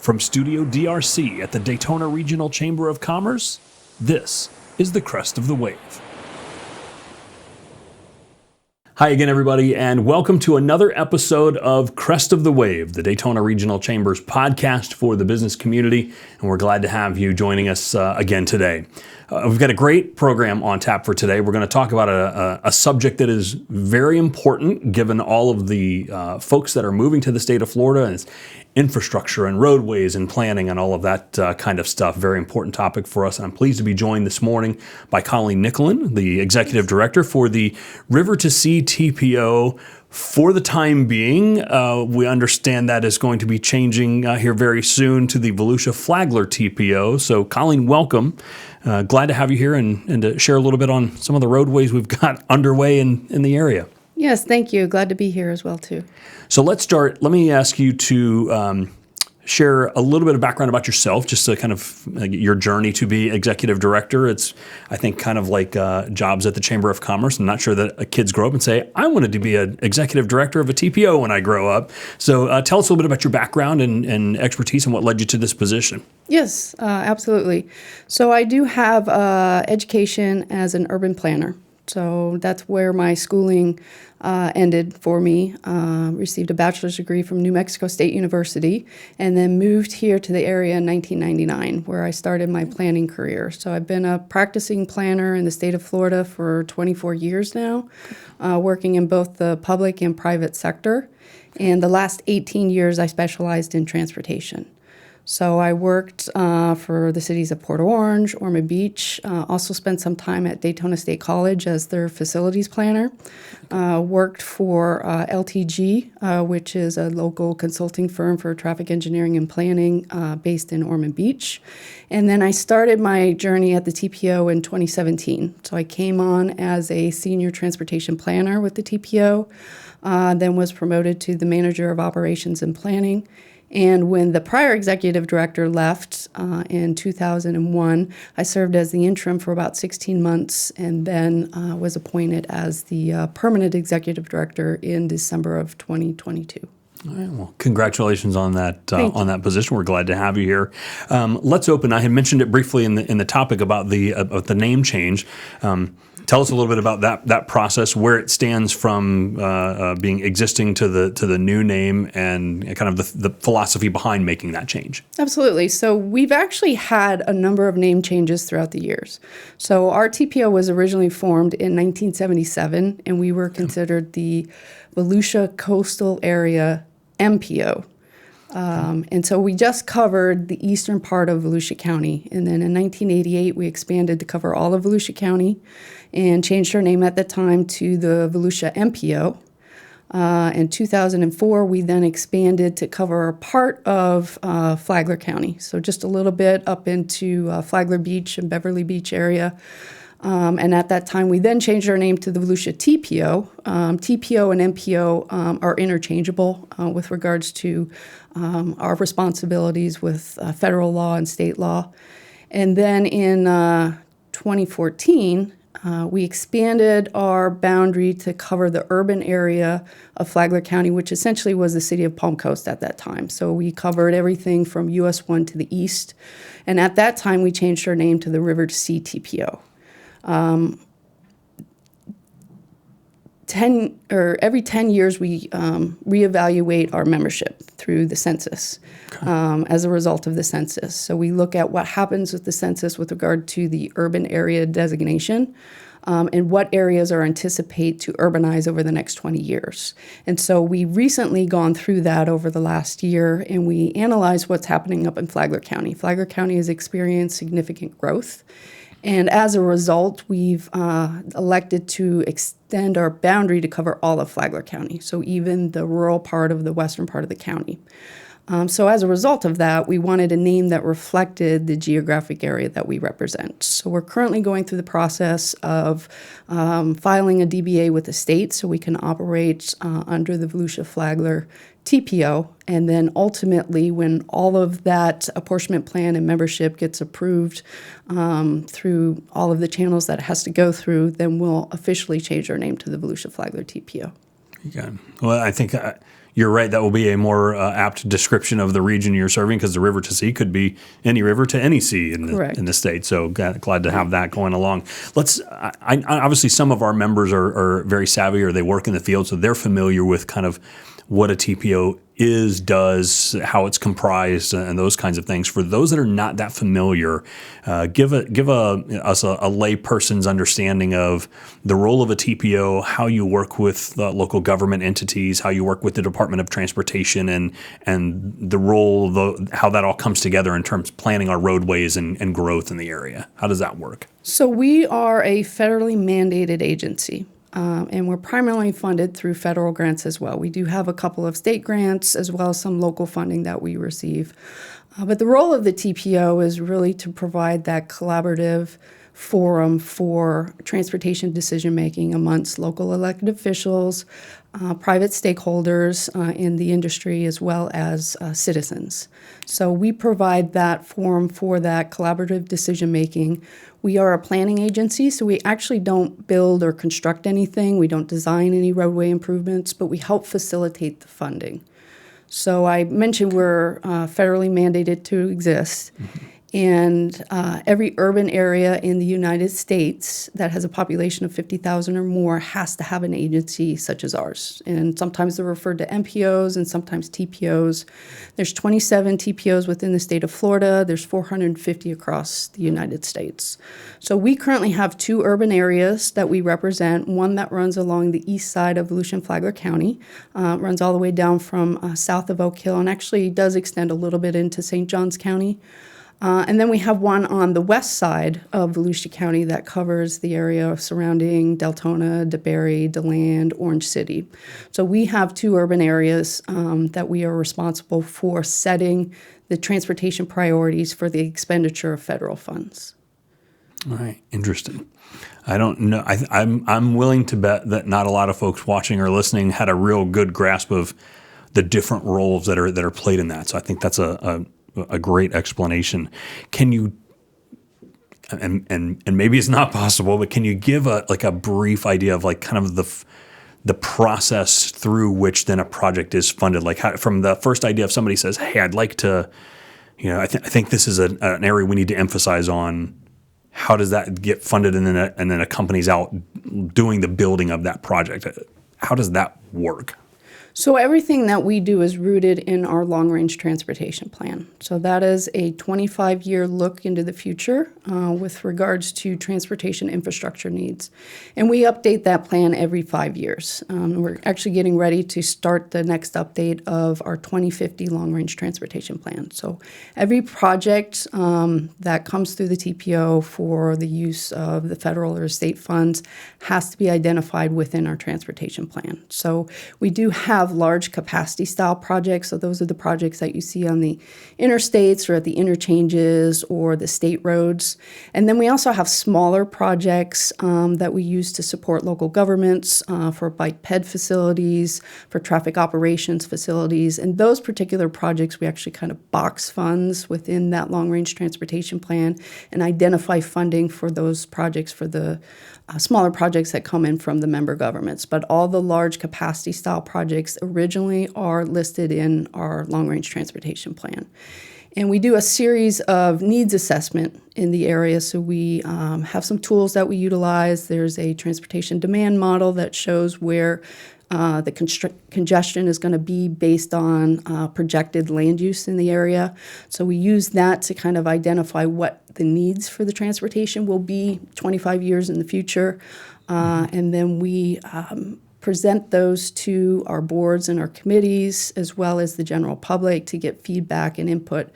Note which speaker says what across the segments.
Speaker 1: From Studio DRC at the Daytona Regional Chamber of Commerce, this is the Crest of the Wave. Hi again, everybody, and welcome to another episode of Crest of the Wave, the Daytona Regional Chamber's podcast for the business community, and we're glad to have you joining us again today. We've got a great program on tap for today. We're going to talk about a subject that is very important given all of the folks that are moving to the state of Florida, and it's infrastructure and roadways and planning and all of that kind of stuff. Very important topic for us. And I'm pleased to be joined this morning by Colleen Nicoulin, the Executive Director for the River to Sea TPO. For the time being, we understand that is going to be changing here very soon to the Volusia Flagler TPO. So Colleen, welcome. Glad to have you here and to share a little bit on some of the roadways we've got underway in the area.
Speaker 2: Yes, thank you. Glad to be here as well, too.
Speaker 1: So let's start. Let me ask you to share a little bit of background about yourself, just to kind of your journey to be executive director. It's, I think, kind of like jobs at the Chamber of Commerce. I'm not sure that kids grow up and say, I wanted to be an executive director of a TPO when I grow up. So tell us a little bit about your background and expertise and what led you to this position.
Speaker 2: Yes, absolutely. So I do have education as an urban planner. So that's where my schooling ended for me. Received a bachelor's degree from New Mexico State University and then moved here to the area in 1999 where I started my planning career. So I've been a practicing planner in the state of Florida for 24 years now, working in both the public and private sector. And the last 18 years I specialized in transportation. So I worked for the cities of Port Orange, Ormond Beach, also spent some time at Daytona State College as their facilities planner, worked for LTG, which is a local consulting firm for traffic engineering and planning based in Ormond Beach. And then I started my journey at the TPO in 2017. So I came on as a senior transportation planner with the TPO, then was promoted to the manager of operations and planning. And when the prior executive director left in 2001, I served as the interim for about 16 months and then was appointed as the permanent executive director in December of 2022.
Speaker 1: All right, well, congratulations on that position. We're glad to have you here. Let's open. I had mentioned it briefly in the topic about the name change. Tell us a little bit about that process, where it stands from being existing to the new name, and kind of the philosophy behind making that change.
Speaker 2: Absolutely. So we've actually had a number of name changes throughout the years. So our TPO was originally formed in 1977, and we were considered the Volusia Coastal Area MPO. And so we just covered the eastern part of Volusia County. And then in 1988, we expanded to cover all of Volusia County and changed our name at the time to the Volusia MPO. In 2004, we then expanded to cover a part of Flagler County. So just a little bit up into Flagler Beach and Beverly Beach area. And at that time, we then changed our name to the Volusia TPO. TPO and MPO are interchangeable with regards to our responsibilities with federal law and state law. And then in 2014, we expanded our boundary to cover the urban area of Flagler County, which essentially was the city of Palm Coast at that time. So we covered everything from US 1 to the east. And at that time, we changed our name to the River to Sea TPO. Every 10 years, we reevaluate our membership through the census as a result of the census. So we look at what happens with the census with regard to the urban area designation and what areas are anticipated to urbanize over the next 20 years. And so we recently gone through that over the last year, and we analyzed what's happening up in Flagler County. Flagler County has experienced significant growth. And as a result, we've elected to extend our boundary to cover all of Flagler County, so even the rural part of the western part of the county. So as a result of that, we wanted a name that reflected the geographic area that we represent. So we're currently going through the process of filing a DBA with the state so we can operate under the Volusia Flagler TPO. And then ultimately, when all of that apportionment plan and membership gets approved through all of the channels that it has to go through, then we'll officially change our name to the Volusia Flagler TPO.
Speaker 1: Yeah. Well, I think you're right. That will be a more apt description of the region you're serving, because the river to sea could be any river to any sea in the state. So glad to have that going along. Obviously, some of our members are very savvy, or they work in the field, so they're familiar with kind of what a TPO does, how it's comprised, and those kinds of things. For those that are not that familiar, give us a lay person's understanding of the role of a TPO, how you work with local government entities, how you work with the Department of Transportation, and the role, how that all comes together in terms of planning our roadways and growth in the area. How does that work?
Speaker 2: So we are a federally mandated agency. And we're primarily funded through federal grants as well. We do have a couple of state grants as well as some local funding that we receive. But the role of the TPO is really to provide that collaborative forum for transportation decision-making amongst local elected officials, private stakeholders in the industry, as well as citizens. So we provide that forum for that collaborative decision-making. We are a planning agency, so we actually don't build or construct anything. We don't design any roadway improvements, but we help facilitate the funding. So I mentioned we're federally mandated to exist. Mm-hmm. And every urban area in the United States that has a population of 50,000 or more has to have an agency such as ours. And sometimes they're referred to MPOs and sometimes TPOs. There's 27 TPOs within the state of Florida. There's 450 across the United States. So we currently have 2 urban areas that we represent, one that runs along the east side of Volusia Flagler County, runs all the way down from south of Oak Hill, and actually does extend a little bit into St. Johns County. And then we have one on the west side of Volusia County that covers the area surrounding Deltona, DeBary, DeLand, Orange City. So we have 2 urban areas that we are responsible for setting the transportation priorities for the expenditure of federal funds.
Speaker 1: All right, interesting. I don't know. I'm willing to bet that not a lot of folks watching or listening had a real good grasp of the different roles that are played in that. So I think that's a great explanation. Can you, and maybe it's not possible, but can you give a brief idea of kind of the process through which then a project is funded? Like from the first idea, if somebody says, "Hey, I'd like to, I think this is an area we need to emphasize on," how does that get funded, and then a company's out doing the building of that project? How does that work?
Speaker 2: So everything that we do is rooted in our long-range transportation plan. So that is a 25-year look into the future with regards to transportation infrastructure needs. And we update that plan every 5 years. We're actually getting ready to start the next update of our 2050 long-range transportation plan. So every project that comes through the TPO for the use of the federal or state funds has to be identified within our transportation plan. So we do have large capacity style projects. So those are the projects that you see on the interstates or at the interchanges or the state roads. And then we also have smaller projects that we use to support local governments for bike ped facilities, for traffic operations facilities. And those particular projects, we actually kind of box funds within that long-range transportation plan and identify funding for those projects, for the smaller projects that come in from the member governments. But all the large capacity style projects originally are listed in our long-range transportation plan. And we do a series of needs assessment in the area. So we have some tools that we utilize. There's a transportation demand model that shows where the congestion is going to be based on projected land use in the area. So we use that to kind of identify what the needs for the transportation will be 25 years in the future. And then we present those to our boards and our committees, as well as the general public, to get feedback and input.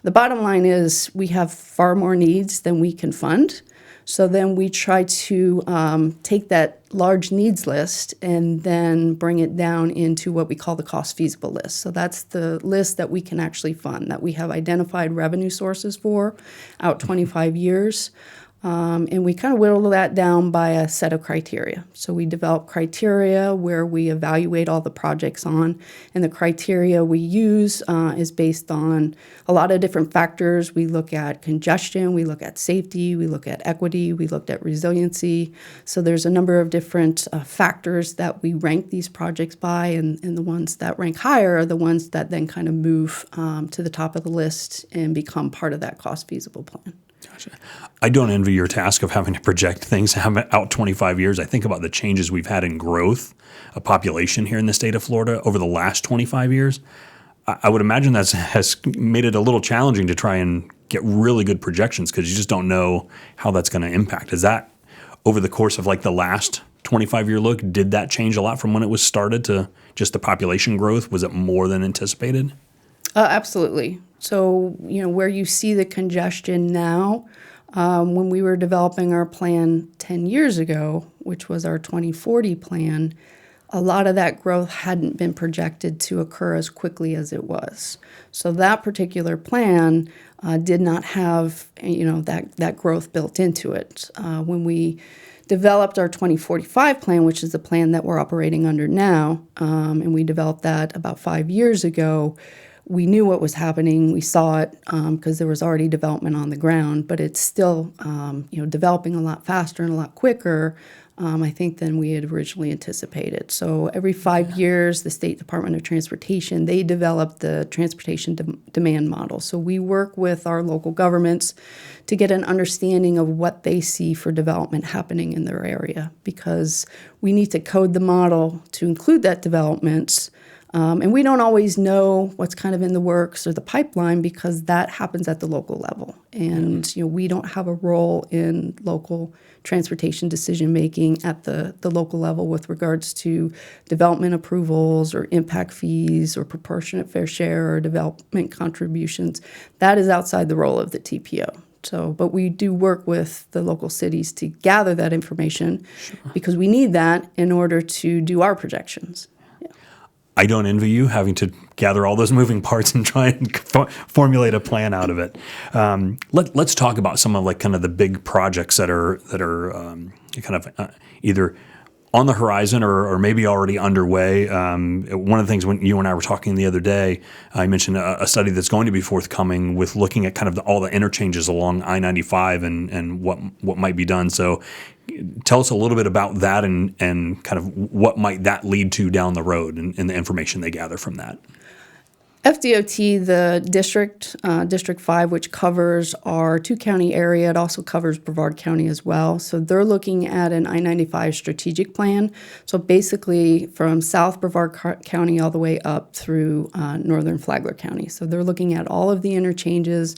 Speaker 2: The bottom line is we have far more needs than we can fund. So then we try to take that large needs list and then bring it down into what we call the cost feasible list. So that's the list that we can actually fund, that we have identified revenue sources for out 25 years. And we kind of whittle that down by a set of criteria. So we develop criteria where we evaluate all the projects on, and the criteria we use is based on a lot of different factors. We look at congestion, we look at safety, we look at equity, we looked at resiliency. So there's a number of different factors that we rank these projects by, and the ones that rank higher are the ones that then kind of move to the top of the list and become part of that cost feasible plan.
Speaker 1: Gotcha. I don't envy your task of having to project things out 25 years. I think about the changes we've had in growth of population here in the state of Florida over the last 25 years. I would imagine that has made it a little challenging to try and get really good projections because you just don't know how that's going to impact. Is that over the course of like the last 25-year look, did that change a lot from when it was started to just the population growth? Was it more than anticipated?
Speaker 2: Absolutely. So, where you see the congestion now, when we were developing our plan 10 years ago, which was our 2040 plan, a lot of that growth hadn't been projected to occur as quickly as it was. So that particular plan did not have, that growth built into it. When we developed our 2045 plan, which is the plan that we're operating under now, and we developed that about 5 years ago, we knew what was happening. We saw it because there was already development on the ground, but it's still, developing a lot faster and a lot quicker, I think, than we had originally anticipated. So every 5 years, the State Department of Transportation, they develop the transportation demand model. So we work with our local governments to get an understanding of what they see for development happening in their area, because we need to code the model to include that development. And we don't always know what's kind of in the works or the pipeline because that happens at the local level. And we don't have a role in local transportation decision-making at the local level with regards to development approvals or impact fees or proportionate fair share or development contributions. That is outside the role of the TPO. So, but we do work with the local cities to gather that information because we need that in order to do our projections.
Speaker 1: I don't envy you having to gather all those moving parts and try and formulate a plan out of it. Let's talk about some of kind of the big projects that are kind of either on the horizon or maybe already underway. One of the things when you and I were talking the other day, I mentioned a study that's going to be forthcoming with looking at kind of all the interchanges along I-95 and what might be done. So tell us a little bit about that and kind of what might that lead to down the road and the information they gather from that.
Speaker 2: FDOT, the District 5, which covers our two-county area, it also covers Brevard County as well. So they're looking at an I-95 strategic plan. So basically from South Brevard County all the way up through Northern Flagler County. So they're looking at all of the interchanges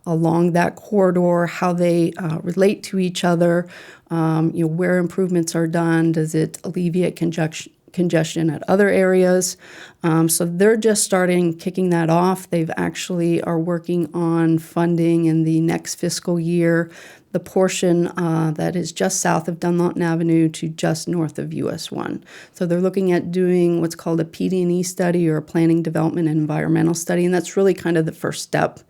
Speaker 2: along that corridor, how they relate to each other, where improvements are done, does it alleviate congestion at other areas. So they're just kicking that off. They've actually are working on funding in the next fiscal year the portion that is just south of Dunlawton Avenue to just north of US 1. So they're looking at doing what's called a PD&E study or a planning, development, and environmental study, and that's really kind of the first step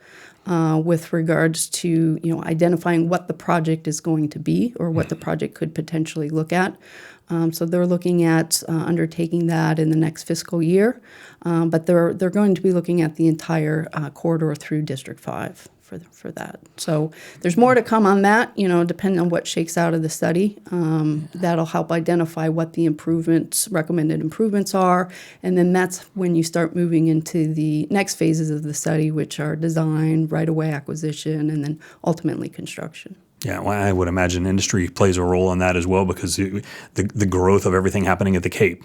Speaker 2: with regards to identifying what the project is going to be or what the project could potentially look at. So they're looking at undertaking that in the next fiscal year, but they're going to be looking at the entire corridor through District 5 for that. So there's more to come on that, depending on what shakes out of the study. That'll help identify what the recommended improvements are, and then that's when you start moving into the next phases of the study, which are design, right-of-way acquisition, and then ultimately construction.
Speaker 1: Yeah, well, I would imagine industry plays a role in that as well because the growth of everything happening at the Cape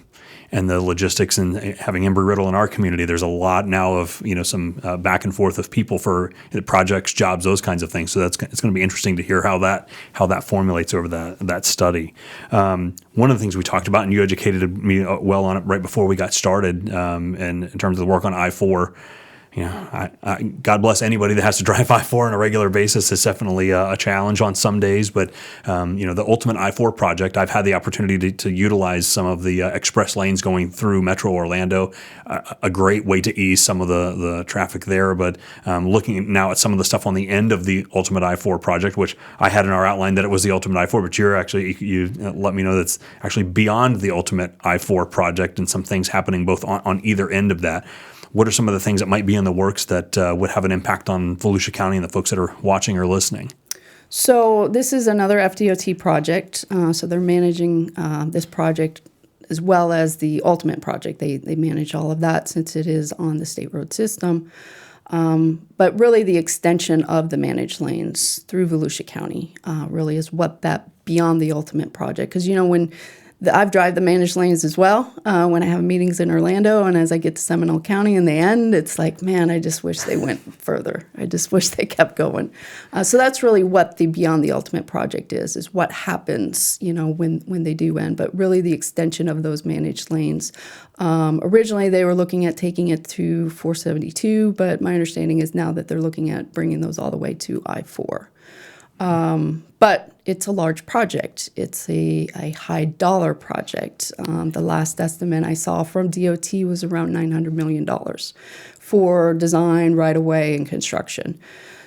Speaker 1: and the logistics and having Embry-Riddle in our community, there's a lot now of some back and forth of people for projects, jobs, those kinds of things. So it's going to be interesting to hear how that formulates over that study. One of the things we talked about, and you educated me well on it right before we got started, and in terms of the work on I-4. God bless anybody that has to drive I-4 on a regular basis. It's definitely a challenge on some days, but the ultimate I-4 project, I've had the opportunity to utilize some of the express lanes going through Metro Orlando, a great way to ease some of the traffic there. But looking now at some of the stuff on the end of the ultimate I-4 project, which I had in our outline that it was the ultimate I-4, but you let me know that's actually beyond the ultimate I-4 project, and some things happening both on either end of that. What are some of the things that might be in the works that would have an impact on Volusia County and the folks that are watching or listening?
Speaker 2: So this is another FDOT project. So they're managing this project as well as the ultimate project. They manage all of that since it is on the state road system. But really the extension of the managed lanes through Volusia County really is what that beyond the ultimate project. Because, when I've driven the managed lanes as well when I have meetings in Orlando, and as I get to Seminole County in the end, it's like, man, I just wish they went further. I just wish they kept going. So that's really what the Beyond the Ultimate project is what happens, when they do end. But really the extension of those managed lanes. Originally, they were looking at taking it to 472, but my understanding is now that they're looking at bringing those all the way to I-4. But it's a large project. It's a high dollar project. The last estimate I saw from DOT was around $900 million for design, right-of-way, and construction.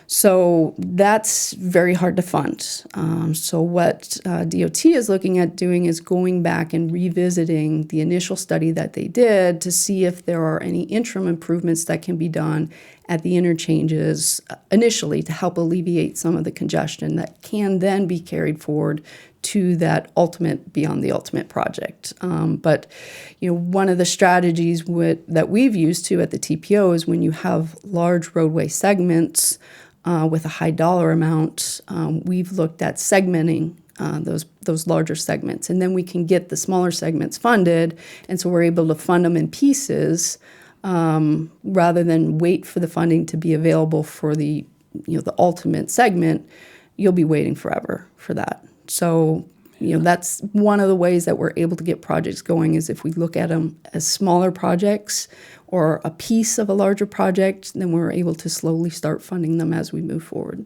Speaker 2: So that's very hard to fund. So what DOT is looking at doing is going back and revisiting the initial study that they did to see if there are any interim improvements that can be done at the interchanges initially to help alleviate some of the congestion that can then be carried forward to that ultimate Beyond the Ultimate project. But one of the strategies that we've used too at the TPO is when you have large roadway segments with a high dollar amount, we've looked at segmenting those larger segments, and then we can get the smaller segments funded, and so we're able to fund them in pieces rather than wait for the funding to be available for the ultimate segment. You'll be waiting forever for that. So that's one of the ways that we're able to get projects going is if we look at them as smaller projects or a piece of a larger project, then we're able to slowly start funding them as we move forward.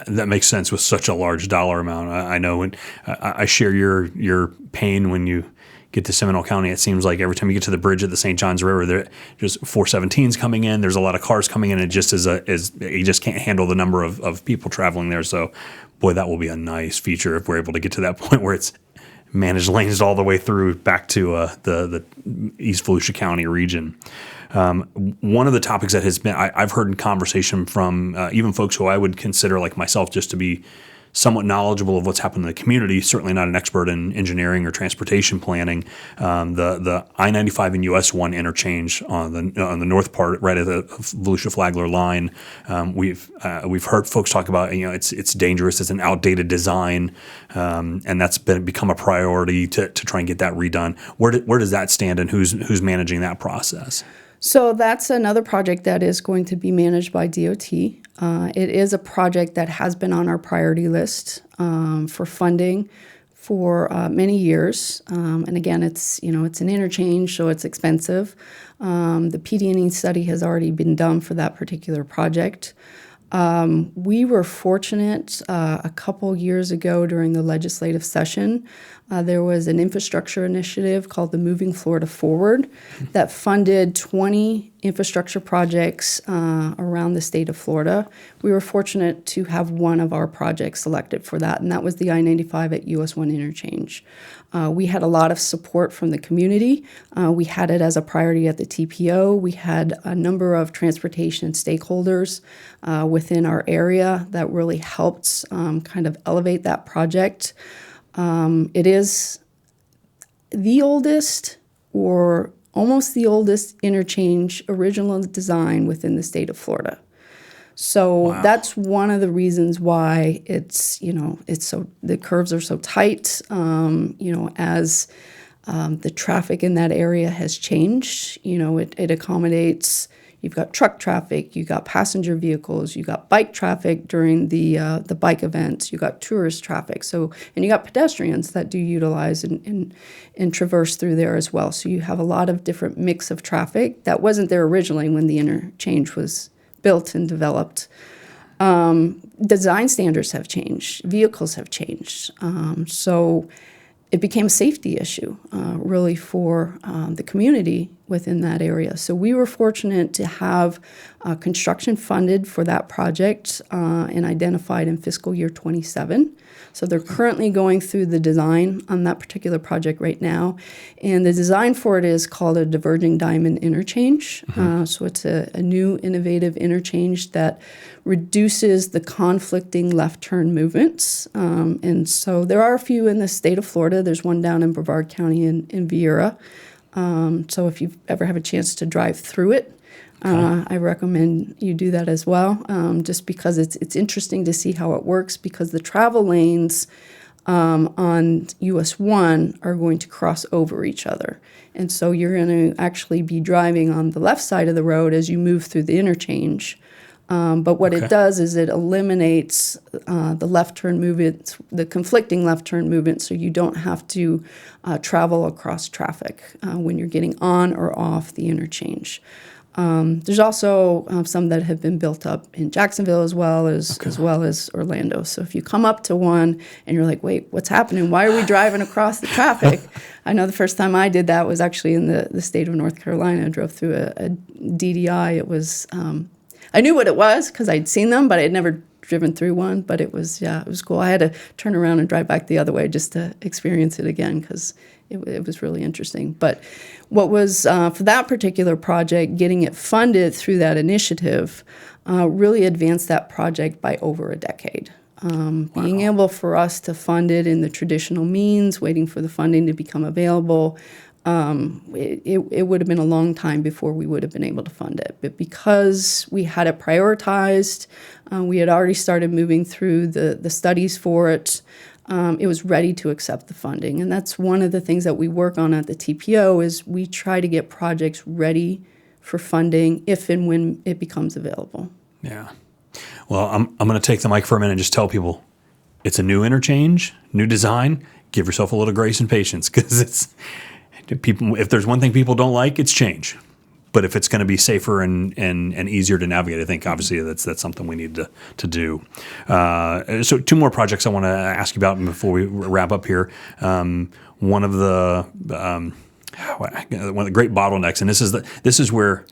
Speaker 1: That makes sense with such a large dollar amount. I know when I share your pain when you get to Seminole County. It seems like every time you get to the bridge at the St. Johns River, there just 417s coming in. There's a lot of cars coming in. It just you just can't handle the number of people traveling there. So, boy, that will be a nice feature if we're able to get to that point where it's managed lanes all the way through back to the East Volusia County region. One of the topics that has been I've heard in conversation from even folks who I would consider like myself just to be somewhat knowledgeable of what's happened in the community, certainly not an expert in engineering or transportation planning. The I-95 and US 1 interchange on the north part, right at the Volusia Flagler line, we've heard folks talk about it's dangerous, it's an outdated design, and that's become a priority to try and get that redone. Where does that stand, and who's managing that process?
Speaker 2: So that's another project that is going to be managed by DOT. It is a project that has been on our priority list for funding for many years. And again, it's an interchange, so it's expensive. The PD&E study has already been done for that particular project. We were fortunate a couple years ago during the legislative session. There was an infrastructure initiative called the Moving Florida Forward that funded 20 infrastructure projects around the state of Florida. We were fortunate to have one of our projects selected for that, and that was the I-95 at US 1 interchange. We had a lot of support from the community. We had it as a priority at the TPO. We had a number of transportation stakeholders within our area that really helped kind of elevate that project. It is the oldest or almost the oldest interchange original design within the state of Florida. So wow. That's one of the reasons why it's so the curves are so tight, as the traffic in that area has changed. It accommodates, You've got truck traffic, you got passenger vehicles, you got bike traffic during the bike events, you got tourist traffic. So, and you got pedestrians that do utilize and traverse through there as well. So you have a lot of different mix of traffic that wasn't there originally when the interchange was built and developed. Design standards have changed, vehicles have changed. So it became a safety issue, really, for the community within that area. So we were fortunate to have construction funded for that project and identified in fiscal year 27. So they're currently going through the design on that particular project right now. And the design for it is called a diverging diamond interchange. So it's a new innovative interchange that reduces the conflicting left turn movements. And so there are a few in the state of Florida. There's one down in Brevard County in Viera. So if you ever have a chance to drive through it, I recommend you do that as well, just because it's interesting to see how it works, because the travel lanes on US 1 are going to cross over each other. And so you're going to actually be driving on the left side of the road as you move through the interchange. But what it does is it eliminates the left turn movements, the conflicting left turn movements, so you don't have to travel across traffic when you're getting on or off the interchange. There's also some that have been built up in Jacksonville as well as Orlando. So if you come up to one and you're like, wait, what's happening? Why are we driving across the traffic? I know the first time I did that was actually in the state of North Carolina. I drove through a DDI. It was, I knew what it was because I'd seen them, but I had never driven through one. But it was cool. I had to turn around and drive back the other way just to experience it again, because it was really interesting. But what was, for that particular project, getting it funded through that initiative really advanced that project by over a decade. Being able for us to fund it in the traditional means, waiting for the funding to become available, it would have been a long time before we would have been able to fund it. But because we had it prioritized, we had already started moving through the studies for it, it was ready to accept the funding. And that's one of the things that we work on at the TPO is we try to get projects ready for funding if and when it becomes available.
Speaker 1: Yeah. Well, I'm going to take the mic for a minute and just tell people it's a new interchange, new design. Give yourself a little grace and patience, because people. If there's one thing people don't like, it's change. But if it's going to be safer and easier to navigate, I think obviously that's something we need to do. So two more projects I want to ask you about before we wrap up here. One of the great bottlenecks, and this is where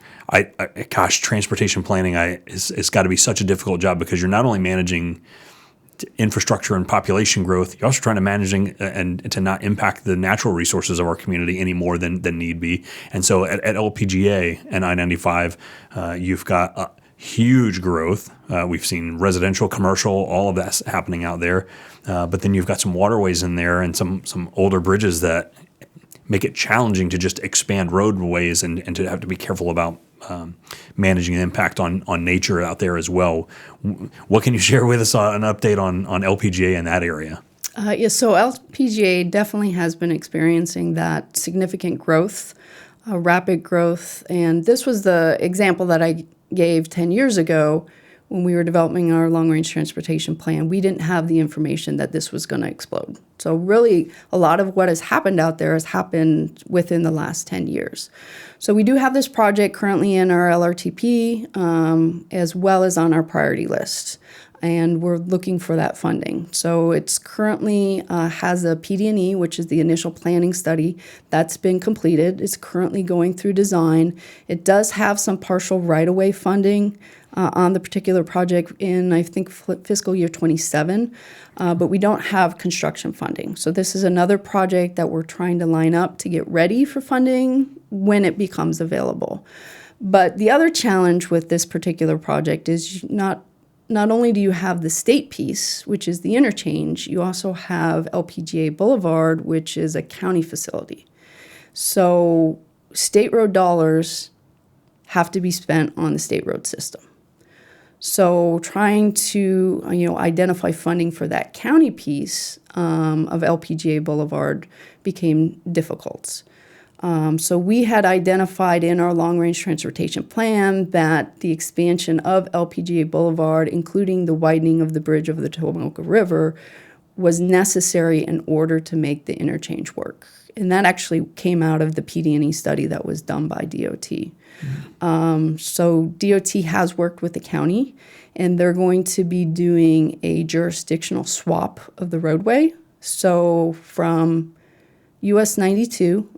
Speaker 1: transportation planning it's got to be such a difficult job, because you're not only managing infrastructure and population growth, you're also trying to manage and to not impact the natural resources of our community any more than need be. And so at LPGA and I-95, you've got huge growth. We've seen residential, commercial, all of that's happening out there. But then you've got some waterways in there and some older bridges that make it challenging to just expand roadways and to have to be careful about managing the impact on nature out there as well. What can you share with us an update on LPGA in that area?
Speaker 2: So LPGA definitely has been experiencing that significant growth, rapid growth. And this was the example that I gave 10 years ago when we were developing our long-range transportation plan. We didn't have the information that this was going to explode. So really, a lot of what has happened out there has happened within the last 10 years. So we do have this project currently in our LRTP, as well as on our priority list, and we're looking for that funding. So it's currently has a PD&E, which is the initial planning study. That's been completed. It's currently going through design. It does have some partial right-of-way funding on the particular project in, I think, fiscal year 27, but we don't have construction funding. So this is another project that we're trying to line up to get ready for funding when it becomes available. But the other challenge with this particular project is not only do you have the state piece, which is the interchange, you also have LPGA Boulevard, which is a county facility. So state road dollars have to be spent on the state road system. So trying to identify funding for that county piece of LPGA Boulevard became difficult. So we had identified in our long-range transportation plan that the expansion of LPGA Boulevard, including the widening of the bridge over the Tomoka River, was necessary in order to make the interchange work. And that actually came out of the PD&E study that was done by DOT. So DOT has worked with the county, and they're going to be doing a jurisdictional swap of the roadway. So from US 92,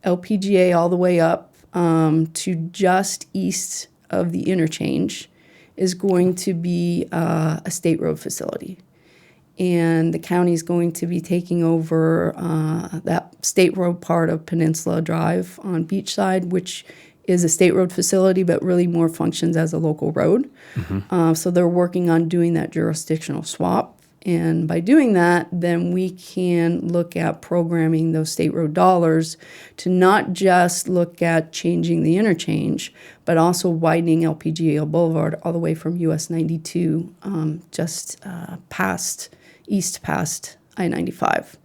Speaker 2: LPGA all the way up to just east of the interchange is going to be a state road facility. And the county is going to be taking over that state road part of Peninsula Drive on Beachside, which is a state road facility, but really more functions as a local road. So they're working on doing that jurisdictional swap. And by doing that, then we can look at programming those state road dollars to not just look at changing the interchange, but also widening LPGA Boulevard all the way from US 92 just east past I-95.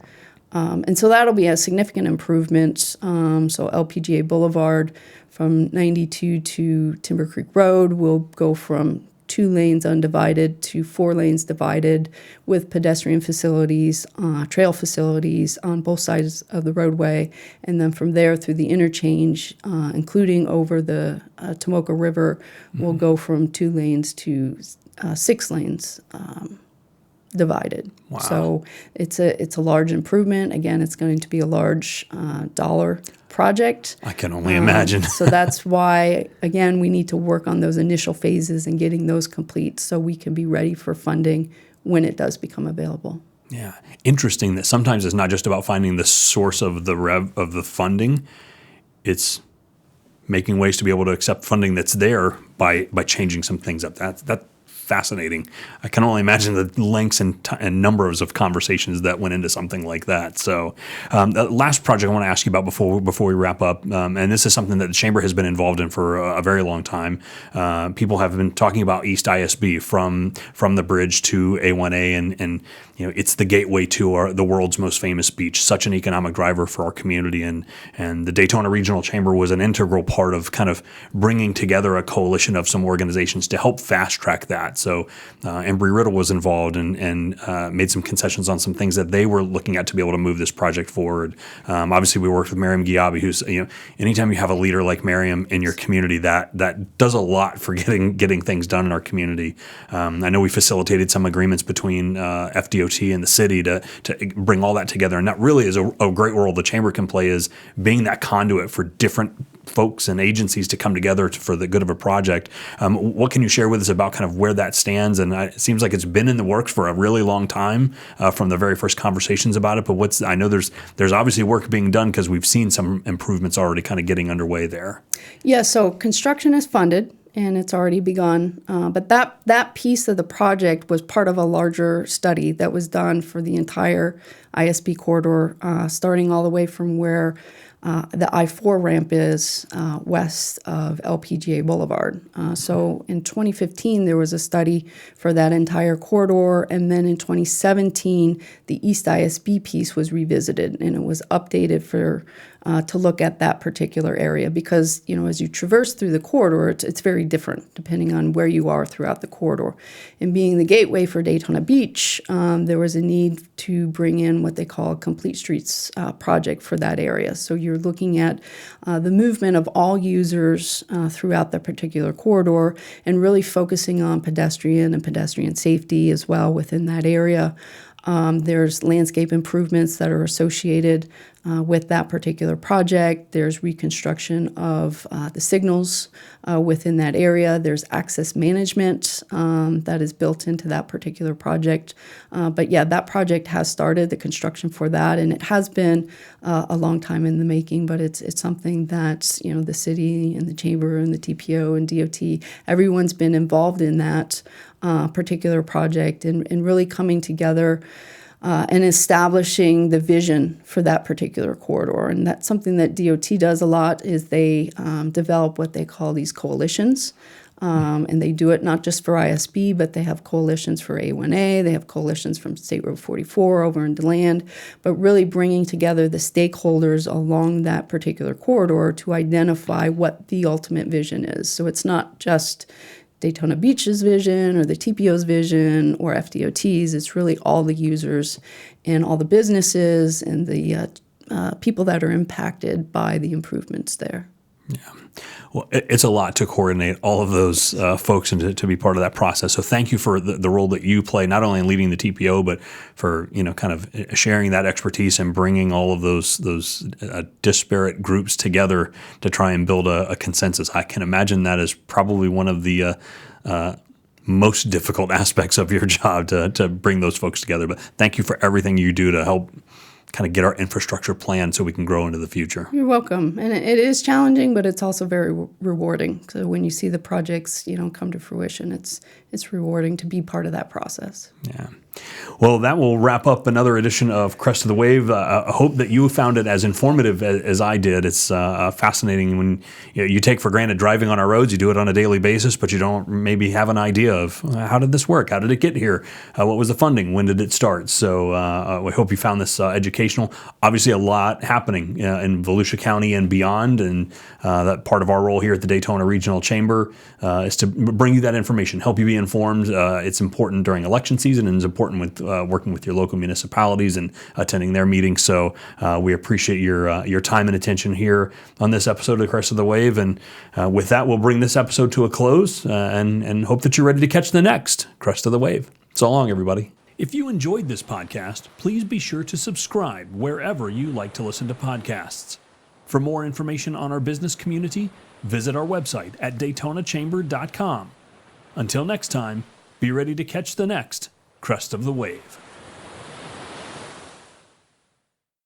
Speaker 2: And so that'll be a significant improvement. So LPGA Boulevard from 92 to Timber Creek Road will go from 2 lanes undivided to 4 lanes divided with pedestrian facilities, trail facilities on both sides of the roadway. And then from there through the interchange, including over the Tomoka River, will go from 2 lanes to 6 lanes divided.
Speaker 1: Wow.
Speaker 2: So it's a large improvement. Again, it's going to be a large dollar project.
Speaker 1: I can only imagine.
Speaker 2: So that's why, again, we need to work on those initial phases and getting those complete so we can be ready for funding when it does become available.
Speaker 1: Yeah. Interesting that sometimes it's not just about finding the source of the funding. It's making ways to be able to accept funding that's there by changing some things up. That's fascinating. I can only imagine the lengths and numbers of conversations that went into something like that. So the last project I want to ask you about before we wrap up, and this is something that the Chamber has been involved in for a very long time. People have been talking about East ISB from the bridge to A1A, and it's the gateway to the world's most famous beach, such an economic driver for our community. And the Daytona Regional Chamber was an integral part of kind of bringing together a coalition of some organizations to help fast track that. So Embry Riddle was involved and made some concessions on some things that they were looking at to be able to move this project forward. Obviously, we worked with Miriam Giabi, who's, anytime you have a leader like Miriam in your community, that does a lot for getting things done in our community. I know we facilitated some agreements between FDOT and the city to bring all that together, and that really is a great role the Chamber can play, is being that conduit for different folks and agencies to come together for the good of a project. What can you share with us about kind of where that stands? And it seems like it's been in the works for a really long time from the very first conversations about it. But I know there's obviously work being done because we've seen some improvements already kind of getting underway there.
Speaker 2: Yeah, so construction is funded and it's already begun. But that piece of the project was part of a larger study that was done for the entire ISB corridor, starting all the way from where the I-4 ramp is west of LPGA Boulevard. So in 2015, there was a study for that entire corridor, and then in 2017, the East ISB piece was revisited, and it was updated to look at that particular area because, as you traverse through the corridor, it's very different depending on where you are throughout the corridor. And being the gateway for Daytona Beach, there was a need to bring in what they call a complete streets project for that area. So you're looking at the movement of all users throughout that particular corridor and really focusing on pedestrian and pedestrian safety as well within that area. There's landscape improvements that are associated with that particular project. There's reconstruction of the signals within that area. There's access management that is built into that particular project. But yeah, that project has started, the construction for that, and it has been a long time in the making, but it's something that, the city and the chamber and the TPO and DOT, everyone's been involved in that particular project and really coming together and establishing the vision for that particular corridor. And that's something that DOT does a lot, is they develop what they call these coalitions. And they do it not just for ISB, but they have coalitions for A1A. They have coalitions from State Road 44 over in DeLand, but really bringing together the stakeholders along that particular corridor to identify what the ultimate vision is. So it's not just Daytona Beach's vision or the TPO's vision or FDOT's. It's really all the users and all the businesses and the people that are impacted by the improvements there.
Speaker 1: Yeah. Well, it's a lot to coordinate all of those folks and to be part of that process. So thank you for the role that you play, not only in leading the TPO, but for kind of sharing that expertise and bringing all of those disparate groups together to try and build a consensus. I can imagine that is probably one of the most difficult aspects of your job to bring those folks together. But thank you for everything you do to help kind of get our infrastructure planned so we can grow into the future.
Speaker 2: You're welcome. And it is challenging, but it's also very rewarding. So when you see the projects, come to fruition, it's rewarding to be part of that process.
Speaker 1: Yeah. Well, that will wrap up another edition of Crest of the Wave. I hope that you found it as informative as I did. It's fascinating when you take for granted driving on our roads. You do it on a daily basis, but you don't maybe have an idea of how did this work? How did it get here? What was the funding? When did it start? So we hope you found this educational. Obviously, a lot happening in Volusia County and beyond, and that part of our role here at the Daytona Regional Chamber is to bring you that information, help you be informed. It's important during election season, and it's important with working with your local municipalities and attending their meetings. So we appreciate your time and attention here on this episode of Crest of the Wave. And with that, we'll bring this episode to a close and hope that you're ready to catch the next Crest of the Wave. So long, everybody. If you enjoyed this podcast, please be sure to subscribe wherever you like to listen to podcasts. For more information on our business community, visit our website at DaytonaChamber.com. Until next time, be ready to catch the next Crest of the Wave.